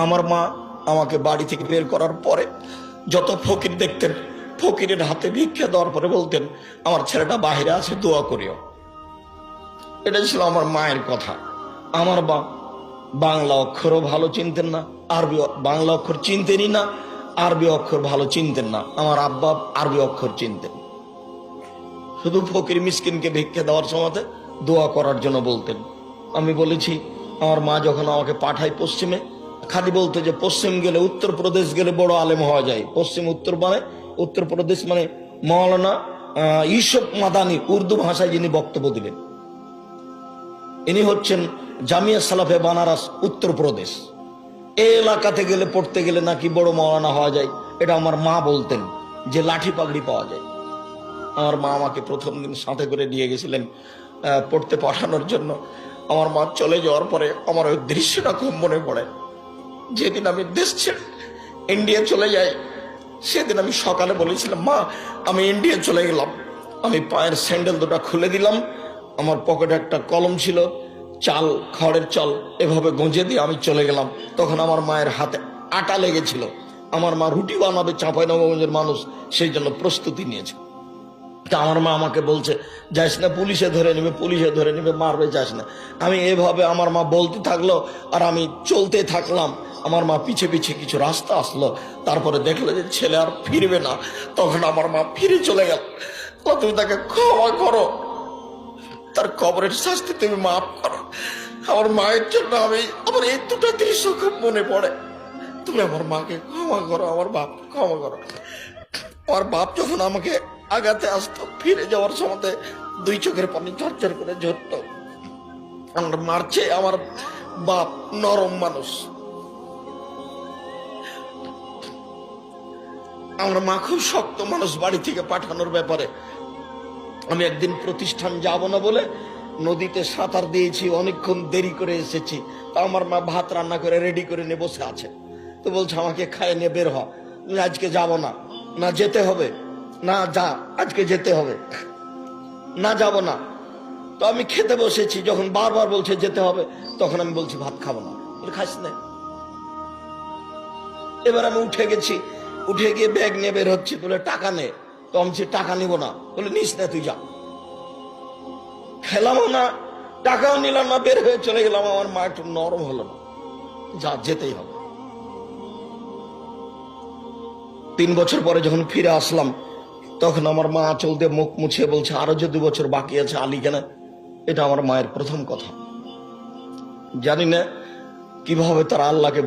আমার মা আমাকে বাড়ি থেকে বের করার পরে যত ফকির দেখতেন, ফকিরের হাতে ভিক্ষা দেওয়ার পরে বলতেন, আমার ছেলেটা বাইরে আছে, দোয়া করিও। এটা ছিল আমার মায়ের কথা। আমার বাংলা অক্ষরও ভালো চিনতেন না, বাংলা অক্ষর চিনতেনই না, আরবি অক্ষর ভালো চিনতেন না। আমার আব্বা আরবি অক্ষর চিনতেন। শুধু ফকির মিসকিনকে ভিক্ষা দেওয়ার সময় দোয়া করার জন্য বলতেন। আমি বলেছি, আমার মা যখন আমাকে পাঠায় পশ্চিমে, খালি বলতো যে পশ্চিম গেলে, উত্তরপ্রদেশ গেলে বড় আলেম হওয়া যায়। পশ্চিম উত্তর মানে উত্তরপ্রদেশ মানে মৌলানা ইউসুফ মাদানি, উর্দু ভাষায় যিনি বক্তব্য দিলেন, ইনি হচ্ছেন জামিয়া সালাফে বানারস, উত্তরপ্রদেশ। এই এলাকাতে গেলে, পড়তে গেলে নাকি বড় মৌলানা হওয়া যায়। এটা আমার মা বলতেন, যে লাঠি পাগড়ি পাওয়া যায়। আমার মা আমাকে প্রথম দিন সাথে করে নিয়ে গেছিলেন পড়তে পাঠানোর জন্য। আমার মা চলে যাওয়ার পরে আমার ওই দৃশ্যটা খুব মনে পড়ে। যেদিন আমি দেশ ছেড়ে ইন্ডিয়া চলে যাই, সেদিন আমি সকালে বলেছিলাম, মা আমি ইন্ডিয়া চলে গেলাম। আমি পায়ের স্যান্ডেল দুটা খুলে দিলাম, আমার পকেটে একটা কলম ছিল, চাল, খড়ের চাল এভাবে গঁজে দিয়ে আমি চলে গেলাম। তখন আমার মায়ের হাতে আটা লেগেছিল। আমার মা রুটি বানাবে, চাঁপাইনবাবগঞ্জের মানুষ, সেই জন্য প্রস্তুতি নিয়েছে। তা আমার মা আমাকে বলছে, যাস না, পুলিশে ধরে নেবে, পুলিশে ধরে নেবে, মারবে, যাস না। আমি এভাবে আমার মা বলতে থাকলো আর আমি চলতে থাকলাম। আমার মা পিছে পিছে কিছু রাস্তা আসলো, তারপরে দেখলো যে ছেলে আর ফিরবে না। তখন আমার মা ফিরে চলে গেল। তুমি তাকে ক্ষমা করো, তার কবরের শাস্তি তুমি মাফ করো। আমার মায়ের জন্য আমার এই দুটো দৃশ্য খুব মনে পড়ে। তুমি আমার মাকে ক্ষমা করো, আমার বাপ ক্ষমা করো। আমার বাপ যখন আমাকে আগাতে আসতো, ফিরে যাওয়ার সময় দুই চোখের পানি ঝরঝর করে ঝরত। আমার মারছে, আমার বাপ নরম মানুষ। আমার মা খুব শক্ত মানুষ বাড়ি থেকে পাঠানোর ব্যাপারে। আমি একদিন প্রতিষ্ঠান যাব না বলে নদীতে সাঁতার দিয়েছি, অনেকক্ষণ দেরি করে এসেছি। তা আমার মা ভাত রান্না করে রেডি করে নিয়ে বসে আছে। তো বলছে আমাকে খাইয়ে নিয়ে বের হ, আজকে যাব না। না যেতে হবে, না যা, আজকে যেতে হবে, না যাব না। তো আমি খেতে বসেছি, যখন বারবার বলছে যেতে হবে, তখন আমি বলছি ভাত খাবো না। খাস না। এবার আমি উঠে গেছি, উঠে গিয়ে ব্যাগ নিয়ে বের হচ্ছি, বলে টাকা নে। তো আমি টাকা নিব না, বলে নিস না, তুই যা। খেলামও না, টাকাও নিলাম না, বের হয়ে চলে গেলাম। আমার মা একটু নরম হলো না, যা, যেতেই হবে। 3 বছর পরে যখন ফিরে আসলাম, তখন আমার মা আঁচল দিয়ে মুখ মুছিয়ে বলছে, আরো যে 2 বছর বাকি আছে, আলী কেন? এটা আমার মায়ের প্রথম কথা। জানি না কিভাবে তারা আল্লাহকে